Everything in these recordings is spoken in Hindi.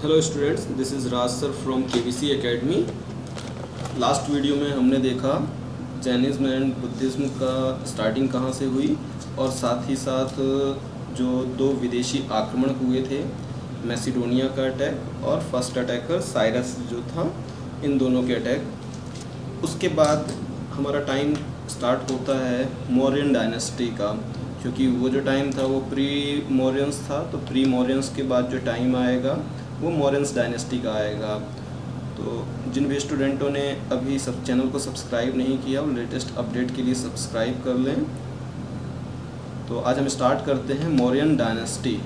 Hello students, this is Raj sir from KBC academy. Last video में हमने देखा जैनिज्म एंड बुद्धिज़्म का स्टार्टिंग कहाँ से हुई और साथ ही साथ जो दो विदेशी आक्रमण हुए थे, मैसिडोनिया का अटैक और फर्स्ट अटैकर साइरस जो था, इन दोनों के अटैक। उसके बाद हमारा टाइम स्टार्ट होता है मौर्यन डायनेस्टी का, क्योंकि वो जो टाइम था वो प्री मौर्यंस था। तो प्री मौर्यंस के बाद जो टाइम आएगा वो मौर्यंस डायनेस्टी का आएगा। तो जिन भी स्टूडेंटों ने अभी सब चैनल को सब्सक्राइब नहीं किया वो लेटेस्ट अपडेट के लिए सब्सक्राइब कर लें। तो आज हम स्टार्ट करते हैं मौर्यन डायनेस्टी।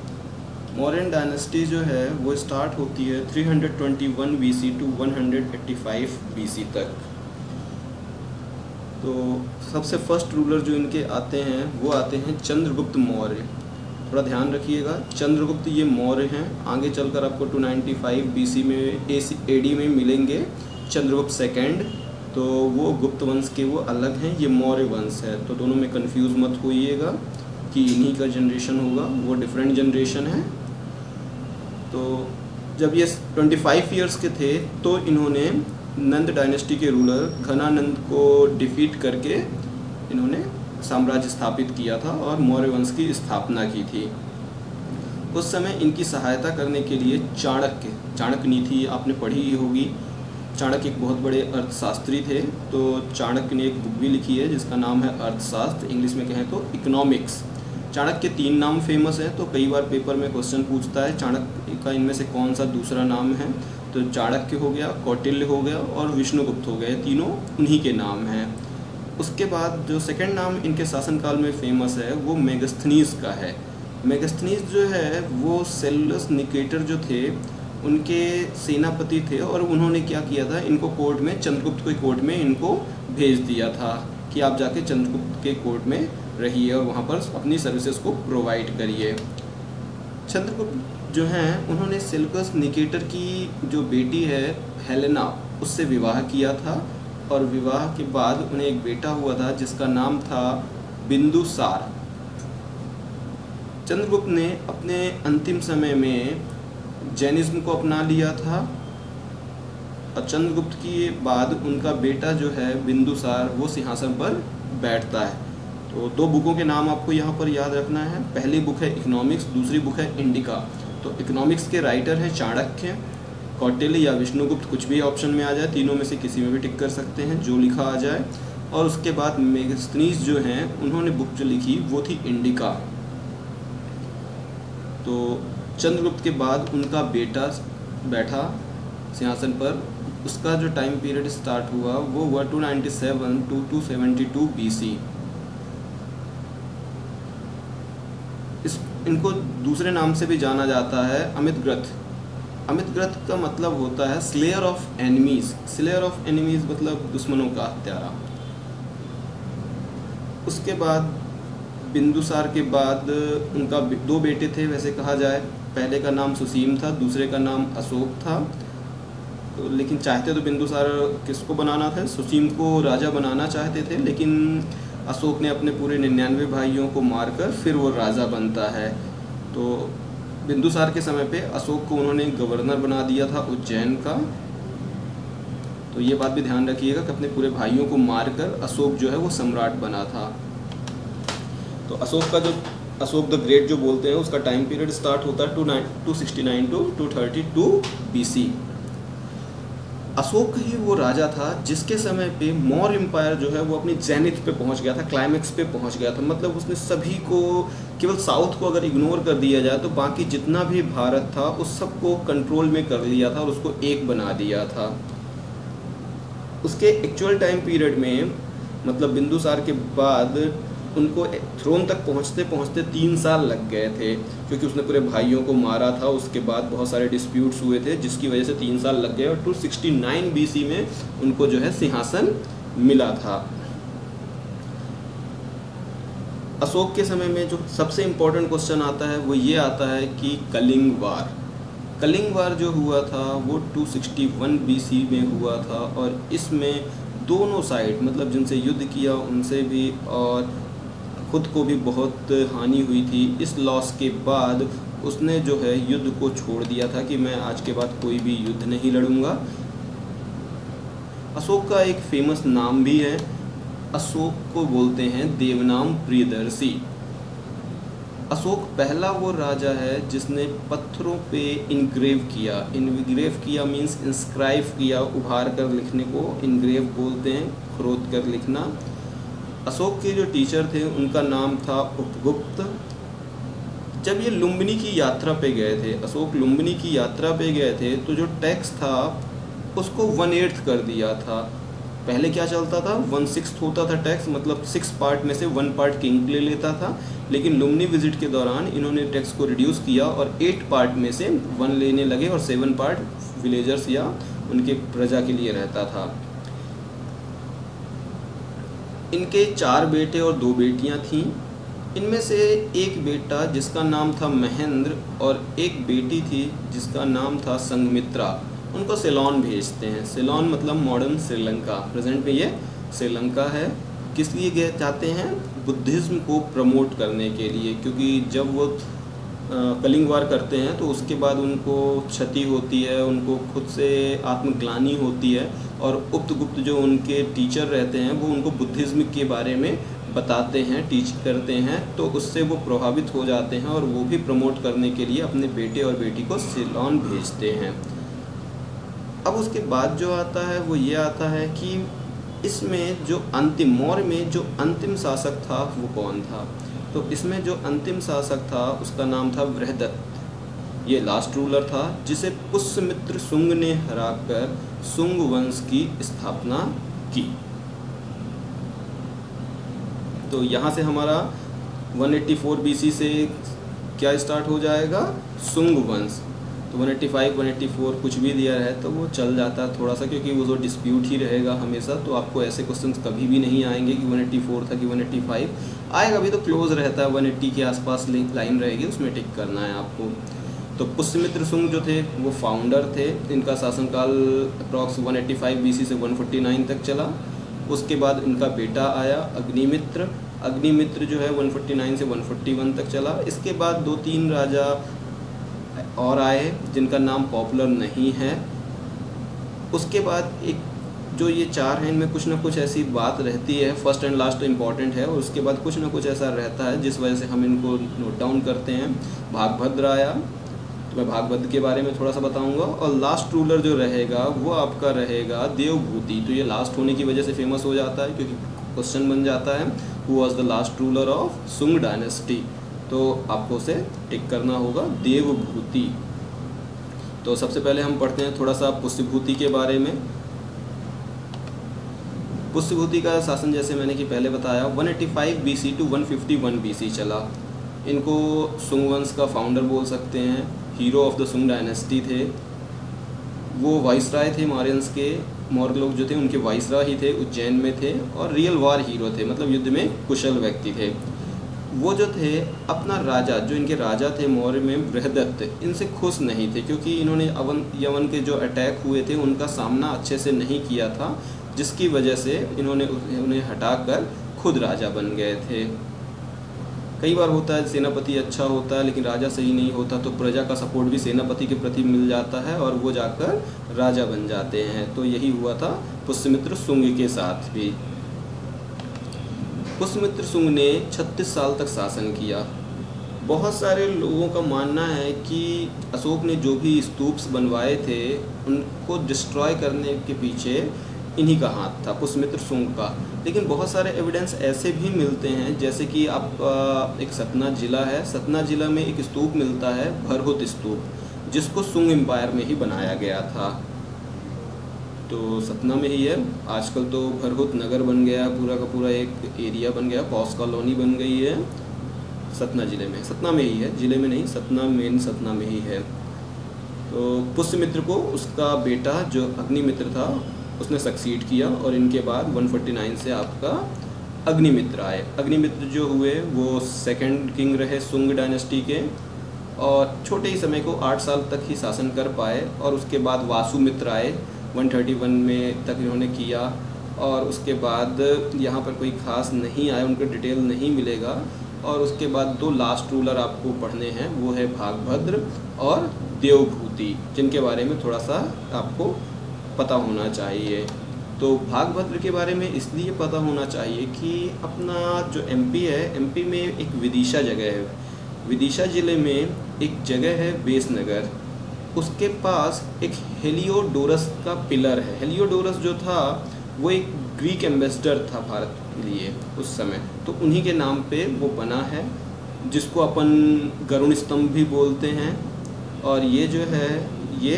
मौर्यन डायनेस्टी जो है वो स्टार्ट होती है 321 BC टू 185 BC तक। तो सबसे फर्स्ट रूलर जो इनके आते हैं वो आते हैं चंद्रगुप्त मौर्य। थोड़ा ध्यान रखिएगा, चंद्रगुप्त ये मौर्य हैं। आगे चलकर आपको 295 BC में AD में मिलेंगे चंद्रगुप्त सेकंड। तो वो गुप्त वंश के वो अलग हैं, ये मौर्य वंश है। तो दोनों में कंफ्यूज मत होइएगा कि इन्हीं का जनरेशन होगा, वो डिफरेंट जनरेशन है। तो जब ये 25 ईयर्स के थे तो इन्होंने नंद डायनेस्टी के रूलर घनानंद को डिफीट करके इन्होंने साम्राज्य स्थापित किया था और मौर्य वंश की स्थापना की थी। उस समय इनकी सहायता करने के लिए चाणक्य नीति आपने पढ़ी ही होगी। चाणक्य एक बहुत बड़े अर्थशास्त्री थे। तो चाणक्य ने एक बुक भी लिखी है जिसका नाम है अर्थशास्त्र, इंग्लिश में कहें तो इकोनॉमिक्स। चाणक्य के 3 नाम फेमस है, तो कई बार पेपर में क्वेश्चन पूछता है चाणक्य का इनमें से कौन सा दूसरा नाम है। तो चाणक्य हो गया, कौटिल्य हो गया और विष्णुगुप्त हो गए, तीनों उन्हीं के नाम हैं। उसके बाद जो सेकंड नाम इनके शासनकाल में फेमस है वो मेगस्थनीज का है। मेगस्थनीज जो है वो सेलुलस निकेटर जो थे उनके सेनापति थे और उन्होंने क्या किया था, इनको कोर्ट में, चंद्रगुप्त के कोर्ट में इनको भेज दिया था कि आप जाके चंद्रगुप्त के कोर्ट में रहिए और वहाँ पर अपनी सर्विसेज को प्रोवाइड करिए। चंद्रगुप्त जो हैं उन्होंने सेलुकस निकेटर की जो बेटी है हेलेना, उससे विवाह किया था और विवाह के बाद उन्हें एक बेटा हुआ था जिसका नाम था बिंदुसार। चंद्रगुप्त ने अपने अंतिम समय में जैनिज्म को अपना लिया था और चंद्रगुप्त के बाद उनका बेटा जो है बिंदुसार वो सिंहासन पर बैठता है। तो 2 बुकों के नाम आपको यहाँ पर याद रखना है। पहली बुक है इकोनॉमिक्स, दूसरी बुक है इंडिका। तो इकोनॉमिक्स के राइटर हैं चाणक्य, कौटिल्य या विष्णुगुप्त, कुछ भी ऑप्शन में आ जाए, तीनों में से किसी में भी टिक कर सकते हैं, जो लिखा आ जाए। और उसके बाद मेगस्थनीज जो हैं उन्होंने बुक जो लिखी वो थी इंडिका। तो चंद्रगुप्त के बाद उनका बेटा बैठा सिंहासन पर। उसका जो टाइम पीरियड स्टार्ट हुआ वो हुआ 297 टू 272 BC। इनको दूसरे नाम से भी जाना जाता है अमितग्रथ। अमितग्रथ का मतलब होता है slayer of enemies. Slayer of enemies मतलब दुश्मनों का हत्यारा। उसके बाद बिंदुसार के बाद उनका 2 बेटे थे वैसे कहा जाए। पहले का नाम सुसीम था, दूसरे का नाम अशोक था। तो लेकिन चाहते तो बिंदुसार किसको बनाना था, सुसीम को राजा बनाना चाहते थे, लेकिन अशोक ने अपने पूरे 99 भाइयों को मारकर फिर वो राजा बनता है। तो बिंदुसार के समय पे अशोक को उन्होंने गवर्नर बना दिया था उज्जैन का। तो ये बात भी ध्यान रखिएगा कि अपने पूरे भाइयों को मारकर अशोक जो है वो सम्राट बना था। तो अशोक का जो अशोक द ग्रेट जो बोलते हैं उसका टाइम पीरियड स्टार्ट होता है 269 टू 232 BC। अशोक ही वो राजा था जिसके समय पे मौर्य एम्पायर जो है वो अपनी जेनिथ पे पहुंच गया था, क्लाइमेक्स पे पहुंच गया था। मतलब उसने सभी को, केवल साउथ को अगर इग्नोर कर दिया जाए तो बाकी जितना भी भारत था उस सबको कंट्रोल में कर लिया था और उसको एक बना दिया था। उसके एक्चुअल टाइम पीरियड में, मतलब बिंदुसार के बाद उनको थ्रोन तक पहुंचते पहुंचते 3 साल लग गए थे, क्योंकि उसने पूरे भाइयों को मारा था। उसके बाद बहुत सारे डिस्प्यूट्स हुए थे जिसकी वजह से 3 साल लग गए और 269 BC में उनको जो है सिंहासन मिला था। अशोक के समय में जो सबसे इम्पोर्टेंट क्वेश्चन आता है वो ये आता है कि कलिंग वार जो हुआ था वो 261 BC में हुआ था और इसमें दोनों साइड, मतलब जिनसे युद्ध किया उनसे भी और खुद को भी बहुत हानि हुई थी। इस लॉस के बाद उसने जो है युद्ध को छोड़ दिया था कि मैं आज के बाद कोई भी युद्ध नहीं लड़ूंगा। अशोक का एक फेमस नाम भी है, अशोक को बोलते हैं देवनाम प्रियदर्शी। अशोक पहला वो राजा है जिसने पत्थरों पे इनग्रेव किया मीन्स इंस्क्राइब किया, उभार कर लिखने को इनग्रेव बोलते हैं, खरोद कर लिखना। अशोक के जो टीचर थे उनका नाम था उपगुप्त। जब ये लुम्बिनी की यात्रा पे गए थे, अशोक लुम्बिनी की यात्रा पे गए थे, तो जो टैक्स था उसको 1/8 कर दिया था। पहले क्या चलता था, 1/6 होता था टैक्स, मतलब 6 पार्ट में से 1 पार्ट किंग ले लेता था। लेकिन लुम्बिनी विजिट के दौरान इन्होंने टैक्स को रिड्यूस किया और 8 पार्ट में से 1 लेने लगे और 7 पार्ट विलेजर्स या उनके प्रजा के लिए रहता था। इनके 4 बेटे और 2 बेटियां थीं। इनमें से एक बेटा जिसका नाम था महेंद्र और एक बेटी थी जिसका नाम था संघमित्रा, उनको सिलोन भेजते हैं। सिलोन मतलब मॉडर्न श्रीलंका, प्रेजेंट में ये श्रीलंका है। किस लिए गए जाते हैं, बुद्धिज़्म को प्रमोट करने के लिए, क्योंकि जब वो कलिंग वार करते हैं तो उसके बाद उनको क्षति होती है, उनको खुद से आत्मग्लानि होती है और उपगुप्त जो उनके टीचर रहते हैं वो उनको बुद्धिज़्म के बारे में बताते हैं, टीच करते हैं, तो उससे वो प्रभावित हो जाते हैं और वो भी प्रमोट करने के लिए अपने बेटे और बेटी को सिलोन भेजते हैं। अब उसके बाद जो आता है वो ये आता है कि इसमें जो अंतिम मौर्य में जो अंतिम शासक था वो कौन था। तो इसमें जो अंतिम शासक था उसका नाम था बृहदत्त। ये लास्ट रूलर था जिसे पुष्यमित्र शुंग ने हराकर शुंग वंश की स्थापना की। तो यहाँ से हमारा 184 BC से क्या स्टार्ट हो जाएगा, शुंग वंश। तो 185, 184 कुछ भी दिया है तो वो चल जाता है थोड़ा सा, क्योंकि वो जो डिस्प्यूट ही रहेगा हमेशा। तो आपको ऐसे क्वेश्चंस कभी भी नहीं आएंगे कि 184 था कि 185 आएगा, भी तो क्लोज रहता है, 180 के आसपास लाइन रहेगी, उसमें टिक करना है आपको। तो पुष्यमित्र शुंग जो थे वो फाउंडर थे। इनका शासनकाल अप्रॉक्स 185 BC से 149 तक चला। उसके बाद इनका बेटा आया अग्निमित्र। अग्निमित्र जो है 149 से 141 तक चला। इसके बाद 2-3 राजा और आए जिनका नाम पॉपुलर नहीं है। उसके बाद एक जो ये 4 हैं इनमें कुछ ना कुछ ऐसी बात रहती है, फर्स्ट एंड लास्ट तो इम्पॉर्टेंट है, और उसके बाद कुछ ना कुछ ऐसा रहता है जिस वजह से हम इनको नोट डाउन करते हैं। भागभद्र आया, तो मैं भागभद्र के बारे में थोड़ा सा बताऊंगा। और लास्ट रूलर जो रहेगा वो आपका रहेगा देवभूति। तो ये लास्ट होने की वजह से फेमस हो जाता है क्योंकि क्वेश्चन बन जाता है who was the last ruler of Shunga dynasty, तो आपको उसे टिक करना होगा देवभूति। तो सबसे पहले हम पढ़ते हैं थोड़ा सा पुष्यभूति के बारे में। पुष्यभूति का शासन जैसे मैंने कि पहले बताया 185 BC टू 151 BC चला। इनको शुंग वंश का फाउंडर बोल सकते हैं, hero of the Shunga dynasty थे। वो वाइसराय थे मौर्यंस के, मौर्य लोग जो थे उनके वाइसराय ही थे, उज्जैन में थे, और रियल वार हीरो थे, मतलब युद्ध में कुशल व्यक्ति थे। वो जो थे अपना राजा, जो इनके राजा थे मौर्य में बृहदत्त, इनसे खुश नहीं थे क्योंकि इन्होंने यवन के जो अटैक हुए थे उनका सामना अच्छे से नहीं किया था, जिसकी वजह से इन्होंने उन्हें हटाकर खुद राजा बन गए थे। कई बार होता है सेनापति अच्छा होता है लेकिन राजा सही नहीं होता, तो प्रजा का सपोर्ट भी सेनापति के प्रति मिल जाता है और वो जाकर राजा बन जाते हैं। तो यही हुआ था पुष्यमित्र शुंग के साथ भी। पुष्यमित्र शुंग ने 36 साल तक शासन किया। बहुत सारे लोगों का मानना है कि अशोक ने जो भी स्तूप्स बनवाए थे उनको डिस्ट्रॉय करने के पीछे इन्हीं का हाथ था, पुष्यमित्र शुंग का। लेकिन बहुत सारे एविडेंस ऐसे भी मिलते हैं, जैसे कि आप एक सतना जिला है, सतना जिला में एक स्तूप मिलता है भरहुत स्तूप, जिसको शुंग एम्पायर में ही बनाया गया था। तो सतना में ही है, आजकल तो भरहुत नगर बन गया, पूरा का पूरा एक एरिया बन गया, पॉस कॉलोनी बन गई है सतना ज़िले में, सतना में ही है, ज़िले में नहीं, सतना मेन सतना में ही है। तो पुष्यमित्र को उसका बेटा जो अग्निमित्र था उसने सक्सीड किया और इनके बाद 149 से आपका अग्निमित्र आए। अग्निमित्र जो हुए वो सेकंड किंग रहे शुंग डायनेस्टी के और छोटे ही समय को 8 साल तक ही शासन कर पाए। और उसके बाद वासुमित्र आए 131 में तक इन्होंने किया, और उसके बाद यहाँ पर कोई ख़ास नहीं आया, उनका डिटेल नहीं मिलेगा। और उसके बाद 2 लास्ट रूलर आपको पढ़ने हैं, वो है भागभद्र और देवभूति, जिनके बारे में थोड़ा सा आपको पता होना चाहिए। तो भागभद्र के बारे में इसलिए पता होना चाहिए कि अपना जो एमपी है, एमपी में एक विदिशा जगह है, विदिशा ज़िले में एक जगह है बेसनगर, उसके पास एक हेलियोडोरस का पिलर है। हेलियोडोरस जो था वो एक ग्रीक एम्बेसडर था भारत के लिए उस समय, तो उन्हीं के नाम पे वो बना है, जिसको अपन गरुड़ स्तंभ भी बोलते हैं। और ये जो है ये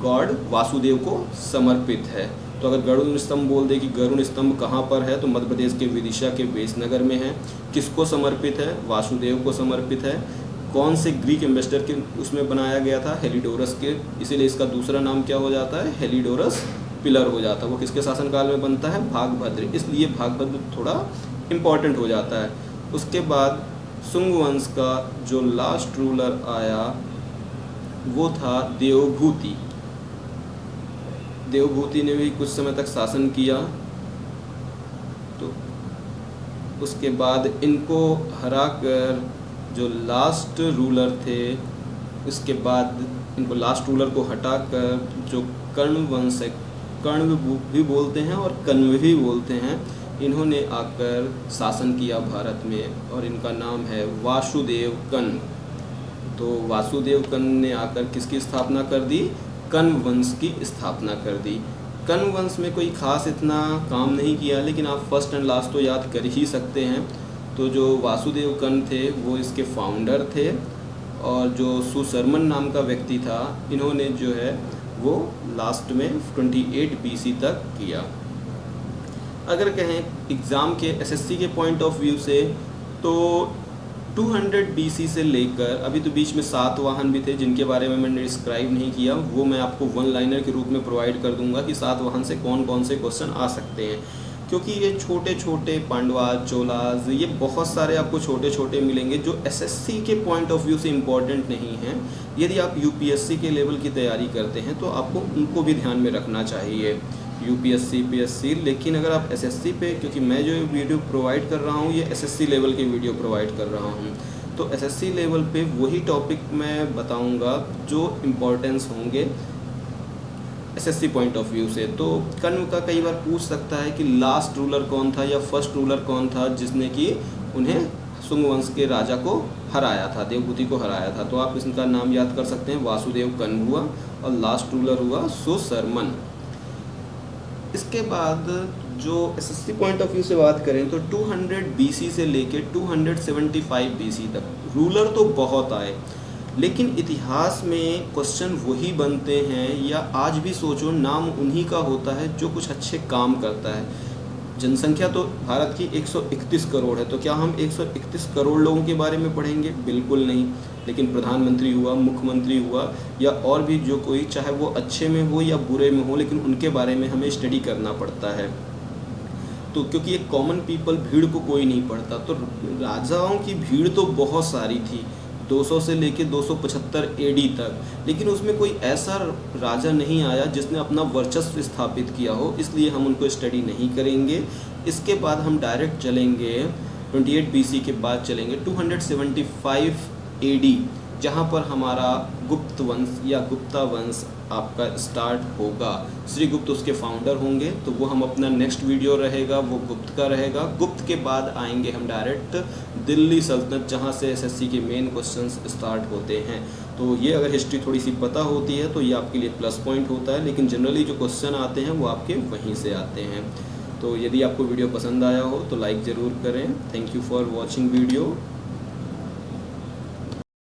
गॉड वासुदेव को समर्पित है। तो अगर गरुड़ स्तंभ बोल दे कि गरुड़ स्तंभ कहाँ पर है, तो मध्य प्रदेश के विदिशा के बेसनगर में है। किसको समर्पित है? वासुदेव को समर्पित है। कौन से ग्रीक एम्बेसडर के उसमें बनाया गया था? हेलिडोरस के, इसीलिए इसका दूसरा नाम क्या हो जाता है? हेलिडोरस पिलर हो जाता है। वो किसके शासनकाल में बनता है? भागभद्र, इसलिए भागभद्र थोड़ा इम्पॉर्टेंट हो जाता है। उसके बाद शुंग वंश का जो लास्ट रूलर आया वो था देवभूति। देवभूति ने भी कुछ समय तक शासन किया, तो उसके बाद इनको हराकर जो लास्ट रूलर थे, उसके बाद इनको लास्ट रूलर को हटाकर जो कर्ण वंश है, कर्ण भी बोलते हैं और कण्व भी बोलते हैं, इन्होंने आकर शासन किया भारत में और इनका नाम है वासुदेव कण्व। तो वासुदेव कण्व ने आकर किसकी स्थापना कर दी? कण्व वंश की स्थापना कर दी। कण्व वंश में कोई खास इतना काम नहीं किया, लेकिन आप फर्स्ट एंड लास्ट तो याद कर ही सकते हैं। तो जो वासुदेव कण्व थे वो इसके फाउंडर थे, और जो सुशर्मन नाम का व्यक्ति था, इन्होंने जो है वो लास्ट में 28 BC तक किया। अगर कहें एग्ज़ाम के एसएससी के पॉइंट ऑफ व्यू से, तो 200 BC से लेकर अभी तो बीच में सातवाहन भी थे जिनके बारे में मैंने डिस्क्राइब नहीं किया, वो मैं आपको वन लाइनर के रूप में प्रोवाइड कर दूंगा कि सातवाहन से कौन कौन से क्वेश्चन आ सकते हैं। क्योंकि ये छोटे छोटे पांडवाज, चोलाज, ये बहुत सारे आपको छोटे छोटे मिलेंगे जो एसएससी के पॉइंट ऑफ व्यू से इम्पॉर्टेंट नहीं हैं। यदि आप यूपीएससी के लेवल की तैयारी करते हैं तो आपको उनको भी ध्यान में रखना चाहिए, यूपीएससी, पीएससी। लेकिन अगर आप एसएससी पे, क्योंकि मैं जो वीडियो प्रोवाइड कर रहा हूँ ये एसएससी लेवल के वीडियो प्रोवाइड कर रहा हूँ, तो एसएससी लेवल पे वही टॉपिक मैं बताऊँगा जो इम्पोर्टेंस होंगे एसएससी पॉइंट ऑफ व्यू से। तो कण्व का कई बार पूछ सकता है कि लास्ट रूलर कौन था या फर्स्ट रूलर कौन था जिसने कि उन्हें शुंग वंश के राजा को हराया था, देवभूति को हराया था। तो आप इसका नाम याद कर सकते हैं, वासुदेव कण्व हुआ और लास्ट रूलर हुआ सुशर्मन। इसके बाद जो एसएससी पॉइंट ऑफ व्यू से बात करें तो 200 BC से लेके 275 BC तक रूलर तो बहुत आए, लेकिन इतिहास में क्वेश्चन वही बनते हैं, या आज भी सोचो नाम उन्हीं का होता है जो कुछ अच्छे काम करता है। जनसंख्या तो भारत की 131 करोड़ है, तो क्या हम 131 करोड़ लोगों के बारे में पढ़ेंगे? बिल्कुल नहीं। लेकिन प्रधानमंत्री हुआ, मुख्यमंत्री हुआ, या और भी जो कोई, चाहे वो अच्छे में हो या बुरे में हो, लेकिन उनके बारे में हमें स्टडी करना पड़ता है। तो क्योंकि एक कॉमन पीपल, भीड़ को कोई नहीं पढ़ता, तो राजाओं की भीड़ तो बहुत सारी थी, 200 से लेके 275 AD तक, लेकिन उसमें कोई ऐसा राजा नहीं आया जिसने अपना वर्चस्व स्थापित किया हो, इसलिए हम उनको स्टडी नहीं करेंगे। इसके बाद हम डायरेक्ट चलेंगे 28 BC के बाद चलेंगे 275 AD, जहाँ पर हमारा गुप्त वंश या गुप्ता वंश आपका स्टार्ट होगा। श्री गुप्त उसके फाउंडर होंगे, तो वो हम अपना नेक्स्ट वीडियो रहेगा वो गुप्त का रहेगा। गुप्त के बाद आएंगे हम डायरेक्ट दिल्ली सल्तनत, जहाँ से एसएससी के मेन क्वेश्चंस स्टार्ट होते हैं। तो ये अगर हिस्ट्री थोड़ी सी पता होती है तो ये आपके लिए प्लस पॉइंट होता है, लेकिन जनरली जो क्वेश्चन आते हैं वो आपके वहीं से आते हैं। तो यदि आपको वीडियो पसंद आया हो तो लाइक ज़रूर करें। Thank you for watching video.